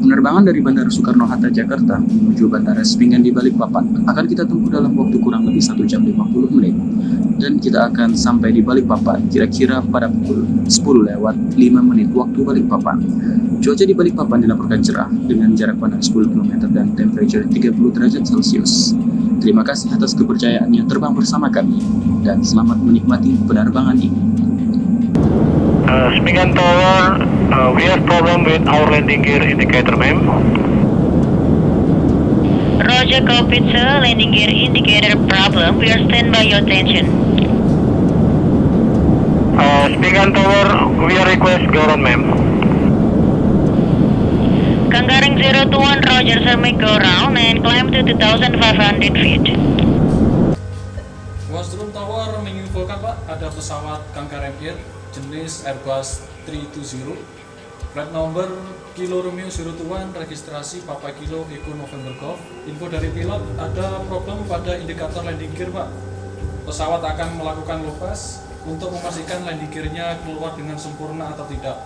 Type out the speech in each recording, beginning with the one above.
Penerbangan dari Bandara Soekarno-Hatta Jakarta menuju Bandara Spingan di Balikpapan akan kita tempuh dalam waktu kurang lebih 1 jam 50 menit. Dan kita akan sampai di Balikpapan kira-kira pada pukul 10:05 waktu Balikpapan. Cuaca di Balikpapan dilaporkan cerah dengan jarak pandang 10 km dan temperature 30 derajat Celcius. Terima kasih atas kepercayaannya terbang bersama kami dan selamat menikmati penerbangan ini. Spingan Tower, we have problem with our landing gear indicator, ma'am. Roger, copy, sir. Landing gear indicator problem. We are standby your attention. Spingan Tower, we are request go round, ma'am. Kanggaring 021, Roger, sir, may go round and climb to 2,500 feet. Wasdrum Tower menginfokan Pak, ada pesawat Kangkareng Air jenis Airbus 320, flight number Kilo Romeo 01, registrasi Papa Kilo Echo November Golf. Info dari pilot, ada problem pada indikator landing gear Pak. Pesawat akan melakukan lepas untuk memastikan landing gear-nya keluar dengan sempurna atau tidak.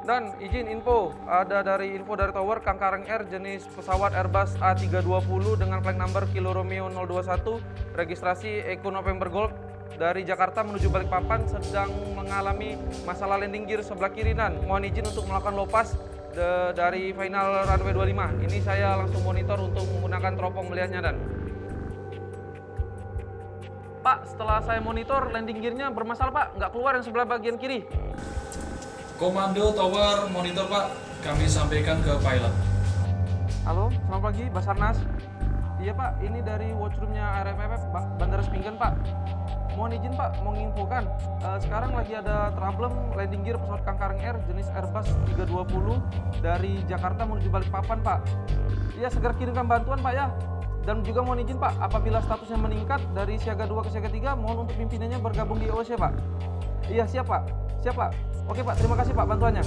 Dan izin info, ada info dari Tower Kangkareng Air jenis pesawat Airbus A320 dengan flight number Kilo Romeo 021, registrasi Echo November Golf dari Jakarta menuju Balikpapan sedang mengalami masalah landing gear sebelah kiri dan mohon izin untuk melakukan lopas dari final runway 25. Ini saya langsung monitor untuk menggunakan teropong melihatnya dan Pak, setelah saya monitor landing gear-nya bermasalah Pak, nggak keluar yang sebelah bagian kiri. Komando Tower monitor Pak, kami sampaikan ke pilot. Halo, selamat pagi Basarnas. Iya Pak, ini dari watchroom-nya RFFF Bandara Spingan Pak. Mohon izin Pak, menginfokan sekarang lagi ada problem landing gear pesawat Kangkareng Air jenis Airbus 320 dari Jakarta menuju Balikpapan Pak. Iya, segera kirimkan bantuan Pak ya. Dan juga mohon izin Pak, apabila statusnya meningkat dari siaga 2 ke siaga 3, mohon untuk pimpinannya bergabung di OC Pak. Iya, siap Pak. Siap Pak. Oke Pak, terima kasih Pak bantuannya.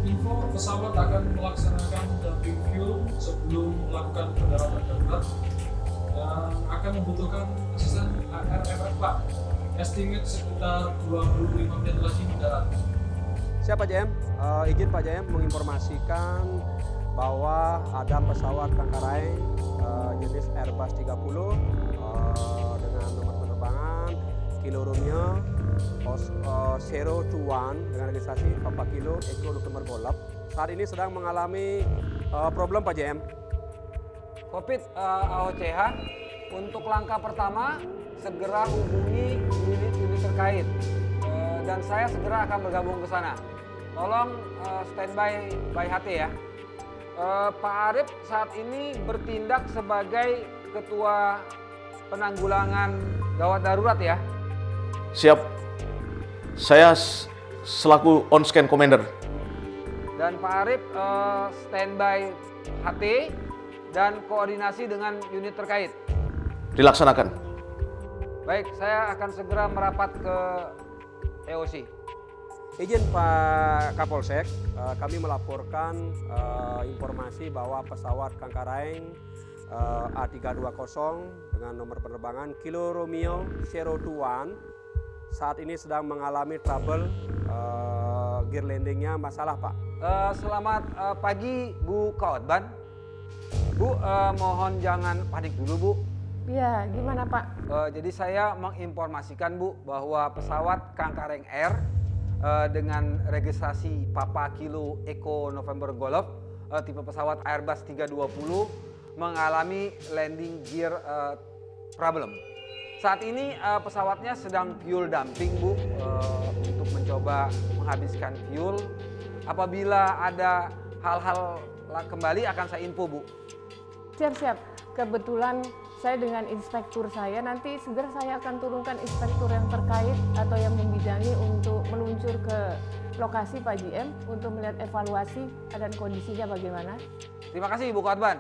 Info pesawat akan melaksanakan dumping fuel sebelum melakukan pendaratan darurat dan akan membutuhkan asisten RFF Pak. Estimate sekitar 25 menit lagi mendarat. Siap Pak JM, izin Pak JM menginformasikan bahwa ada pesawat Kangkareng jenis Airbus 30 dengan nomor penerbangan Kilo Romeo 021 dengan registrasi Papa Kilo Echo November Golf. Saat ini sedang mengalami problem Pak JM. Covid AOCH, untuk langkah pertama segera hubungi unit-unit terkait dan saya segera akan bergabung ke sana. Tolong standby by HT ya. Pak Arif saat ini bertindak sebagai Ketua Penanggulangan Gawat Darurat ya. Siap. Saya selaku on-scan commander. Dan Pak Arif standby HT dan koordinasi dengan unit terkait. Dilaksanakan. Baik, saya akan segera merapat ke EOC. Izin Pak Kapolsek, kami melaporkan informasi bahwa pesawat Kangkareng A320 dengan nomor penerbangan Kilo Romeo 021 saat ini sedang mengalami trouble gear landingnya masalah Pak. Selamat pagi Bu Kaotban. Bu, mohon jangan panik dulu Bu. Ya, gimana Pak? Jadi saya menginformasikan Bu bahwa pesawat Kangkareng Air dengan registrasi Papa Kilo Echo November Golf tipe pesawat Airbus 320 mengalami landing gear problem. Saat ini pesawatnya sedang fuel dumping Bu untuk mencoba menghabiskan fuel. Apabila ada hal-hal kembali akan saya info Bu. Siap-siap. Kebetulan saya dengan inspektur saya, nanti segera saya akan turunkan inspektur yang terkait atau yang membidangi untuk meluncur ke lokasi Pak JM untuk melihat evaluasi dan kondisinya bagaimana. Terima kasih Bu Kaotban.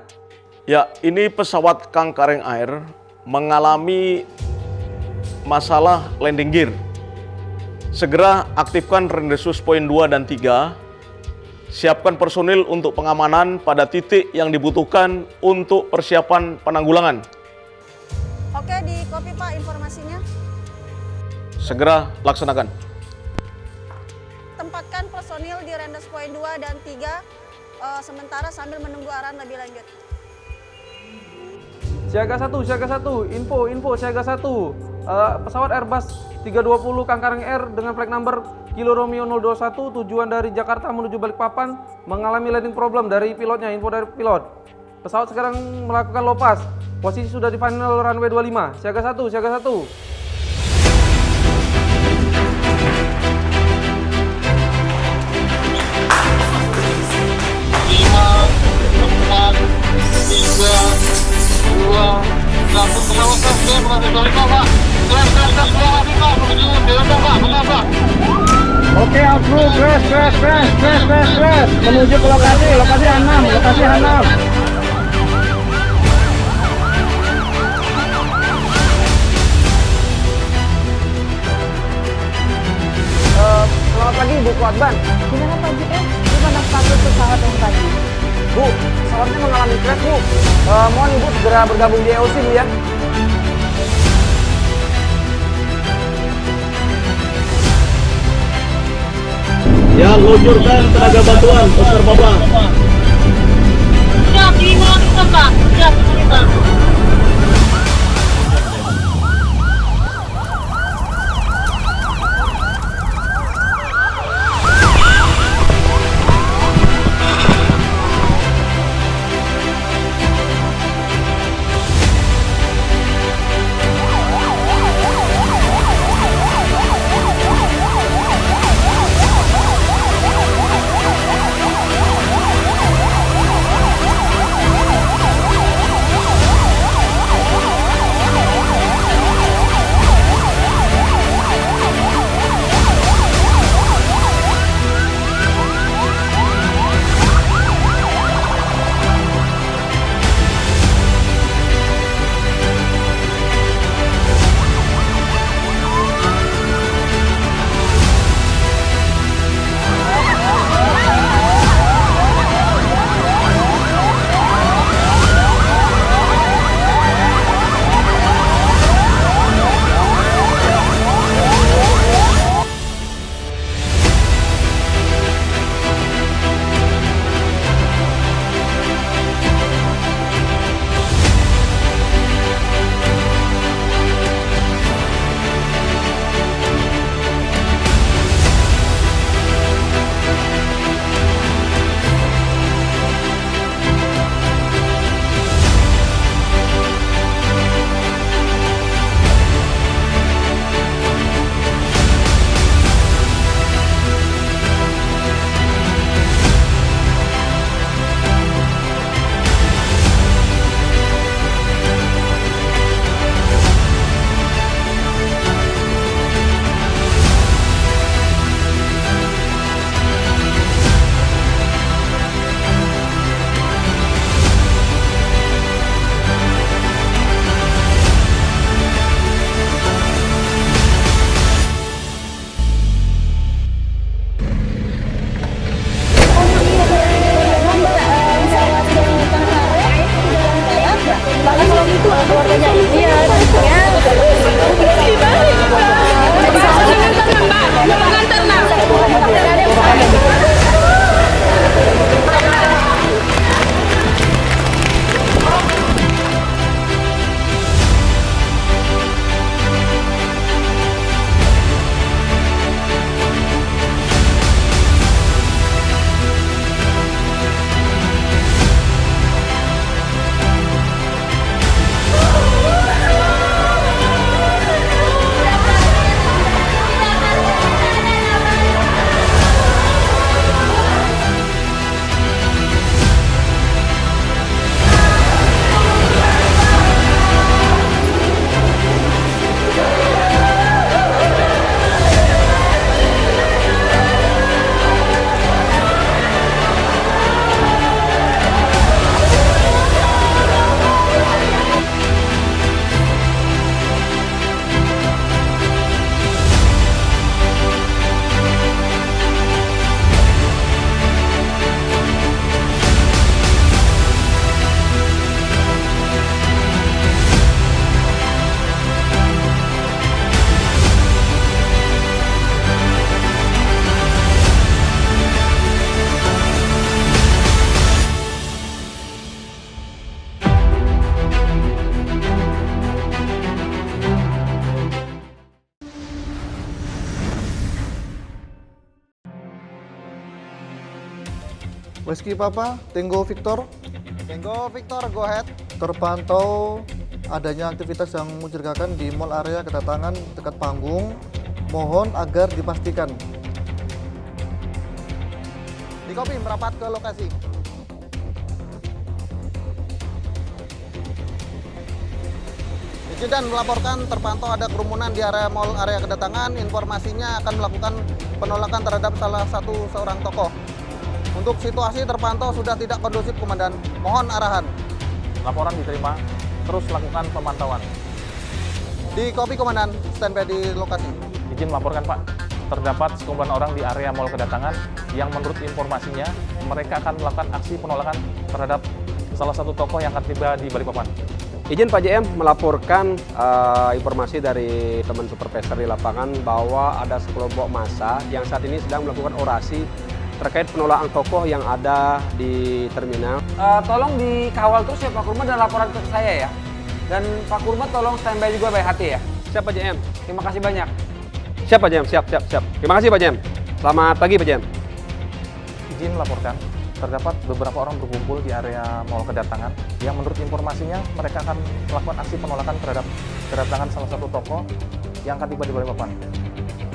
Ya, ini pesawat Kangkareng Air mengalami masalah landing gear. Segera aktifkan Rendesus poin 2 dan 3. Siapkan personil untuk pengamanan pada titik yang dibutuhkan untuk persiapan penanggulangan. Oke, di copy Pak informasinya. Segera laksanakan. Tempatkan personil di Rendes poin 2 dan 3 sementara sambil menunggu arahan lebih lanjut. Siaga 1, info siaga 1. Pesawat Airbus 320 Kangkareng Air dengan flight number Kilo Romeo 021 tujuan dari Jakarta menuju Balikpapan mengalami landing problem dari pilotnya, info dari pilot. Pesawat sekarang melakukan lopas. Posisi sudah di final runway 25. Siaga 1. Oke, approve, crash. Menuju ke lokasi Hanam. Selamat pagi Bu Kuatban. Gimana Pak GM? Gimana status pesawat yang tadi? Bu, pesawatnya mengalami crash Bu. Mohon Ibu segera bergabung di EOC Bu ya. Ya, luncurkan tenaga bantuan, Oscar Babang. Siap, dimonitor Pak. Siap, dimonitor. Whiskey Papa, Tango Victor. Tango Victor, go ahead. Terpantau adanya aktivitas yang mencurigakan di mall area kedatangan dekat panggung. Mohon agar dipastikan. Di copy, merapat ke lokasi. Izin melaporkan terpantau ada kerumunan di area mall area kedatangan. Informasinya akan melakukan penolakan terhadap salah satu seorang tokoh. Untuk situasi terpantau sudah tidak kondusif, Komandan. Mohon arahan. Laporan diterima, terus lakukan pemantauan. Di copy, Komandan. Standby di lokasi. Izin melaporkan, Pak. Terdapat sekumpulan orang di area mall kedatangan yang menurut informasinya mereka akan melakukan aksi penolakan terhadap salah satu tokoh yang akan tiba di Balikpapan. Izin Pak JM melaporkan informasi dari teman supervisor di lapangan bahwa ada sekelompok massa yang saat ini sedang melakukan orasi terkait penolakan tokoh yang ada di terminal. Tolong dikawal terus ya Pak Kurma dan laporan ke saya ya. Dan Pak Kurma tolong standby juga baik hati ya. Siap Pak JM. Terima kasih banyak. Siap Pak JM, siap. Terima kasih Pak JM. Selamat pagi Pak JM. Izin melaporkan, terdapat beberapa orang berkumpul di area mall kedatangan yang menurut informasinya mereka akan melakukan aksi penolakan terhadap kedatangan salah satu tokoh yang akan tiba di Balikpapan.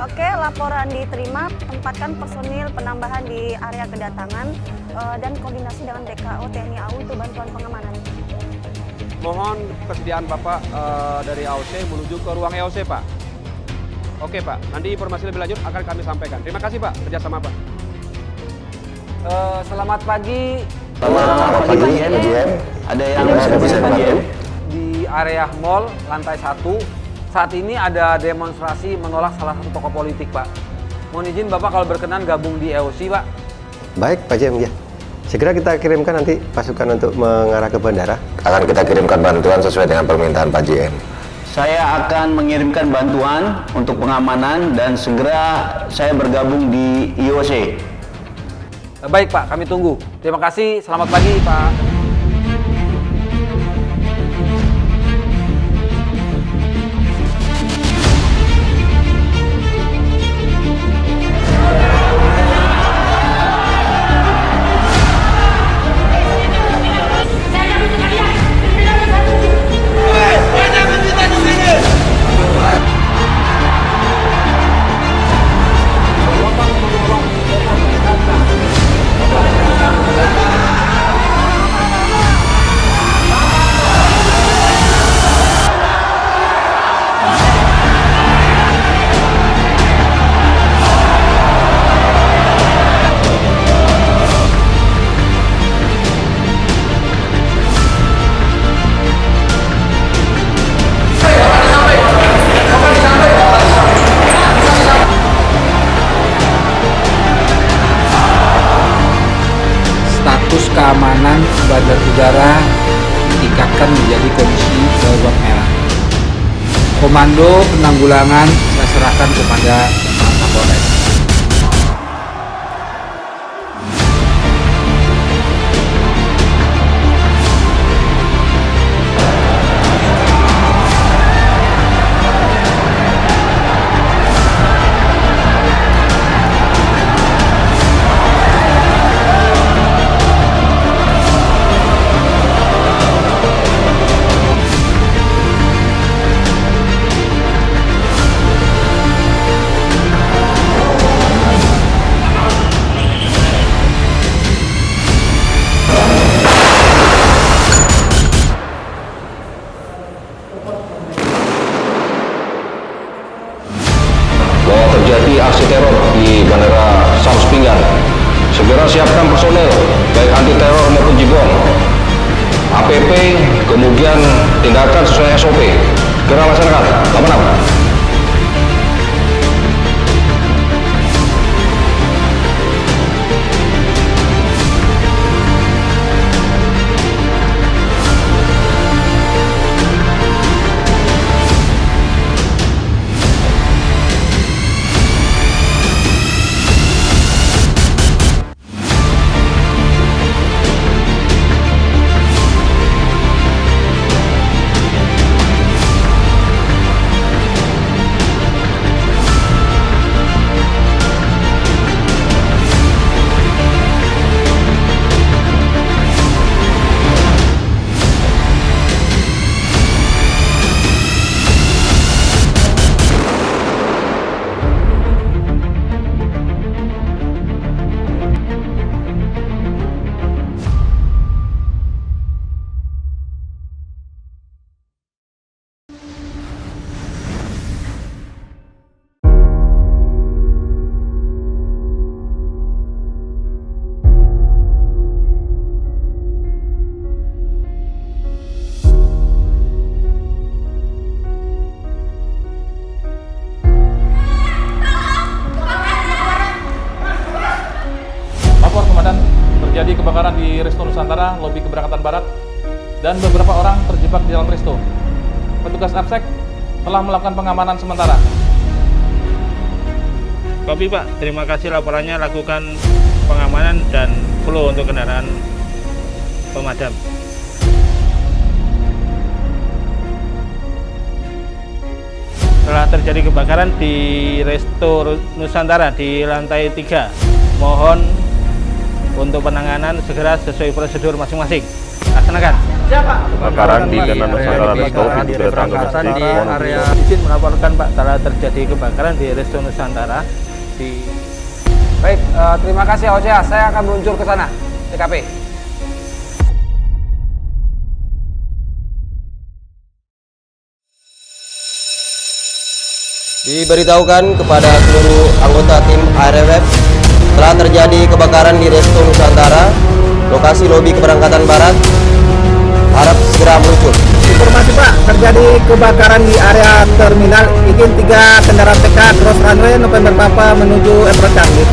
Oke, laporan diterima. Tempatkan personil penambahan di area kedatangan dan koordinasi dengan BKO TNI AU untuk bantuan pengamanan. Mohon kesediaan Bapak dari AOC menuju ke ruang EOC Pak. Oke Pak, nanti informasi lebih lanjut akan kami sampaikan. Terima kasih Pak, kerjasama Pak. Selamat pagi. Selamat pagi JM. Ada yang bisa JM? Di area mall lantai 1 saat ini ada demonstrasi menolak salah satu tokoh politik, Pak. Mohon izin Bapak kalau berkenan gabung di EOC, Pak. Baik Pak JM, ya. Segera kita kirimkan nanti pasukan untuk mengarah ke bandara. Akan kita kirimkan bantuan sesuai dengan permintaan Pak JM. Saya akan mengirimkan bantuan untuk pengamanan dan segera saya bergabung di IOC. Baik Pak, kami tunggu. Terima kasih, selamat pagi Pak. Keamanan bandar udara ditingkatkan menjadi kondisi darurat merah. Komando penanggulangan saya serahkan kepada Pak Kapolres. Terjadi aksi teror di Bandara Sams Pinggan. Segera siapkan personel, baik anti teror maupun jibom, APP, kemudian tindakan sesuai SOP. Segera laksanakan. Aman. terjadi kebakaran di Resto Nusantara, lobi keberangkatan barat, dan beberapa orang terjebak di dalam resto. Petugas APSEC telah melakukan pengamanan sementara. Kopi Pak, terima kasih laporannya, lakukan pengamanan dan flow untuk kendaraan pemadam. Telah terjadi kebakaran di Resto Nusantara di lantai 3. Mohon untuk penanganan segera sesuai prosedur masing-masing. Laksanakan. Siapa? Kebakaran di Resto Nusantara Resto pintu kedatangan di area izin melaporkan Pak, telah terjadi kebakaran di Resto Nusantara di. Baik, terima kasih Ocha. Saya akan meluncur ke sana, TKP. Diberitahukan kepada seluruh anggota tim ARFF telah terjadi kebakaran di Resto Nusantara, lokasi lobi keberangkatan barat. Harap segera meluncur. Informasi Pak, terjadi kebakaran di area terminal izin 3 kendaraan TK Cross Runway November Papa menuju Airport Cardiff.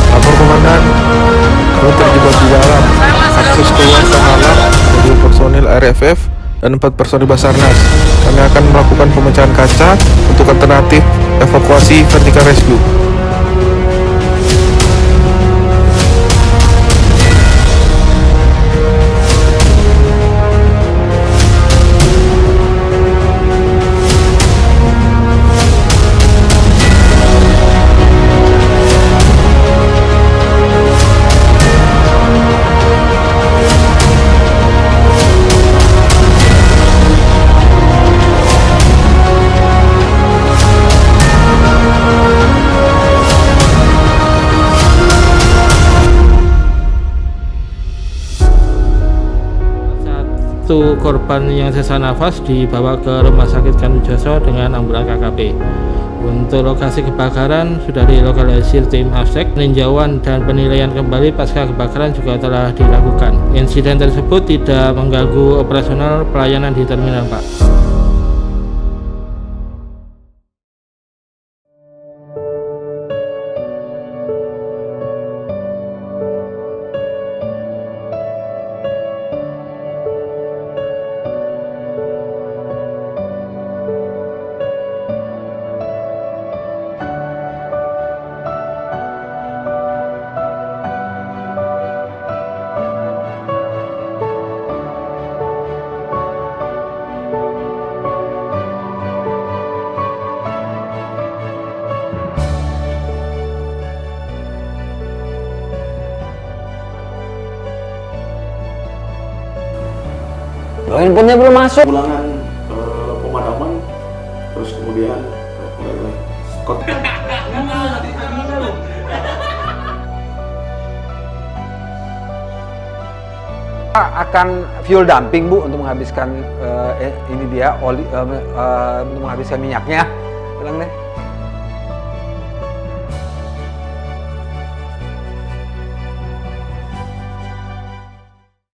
Lapor Komandan, kami terjebak di dalam. Akses keluar terhalang dari personil RFF dan 4 personil Basarnas. Kami akan melakukan pemecahan kaca untuk alternatif evakuasi vertical rescue. Satu korban yang sesak nafas dibawa ke Rumah Sakit Kanujoso dengan ambulan KKP. Untuk lokasi kebakaran sudah dilokalisir tim APSEC. Peninjauan dan penilaian kembali pasca kebakaran juga telah dilakukan. Insiden tersebut tidak mengganggu operasional pelayanan di terminal, Pak. Handphonenya belum masuk. Ulangan pemadaman, terus kemudian Scott. Akan fuel dumping Bu untuk menghabiskan ini dia oli untuk menghabiskan minyaknya. Tenang deh.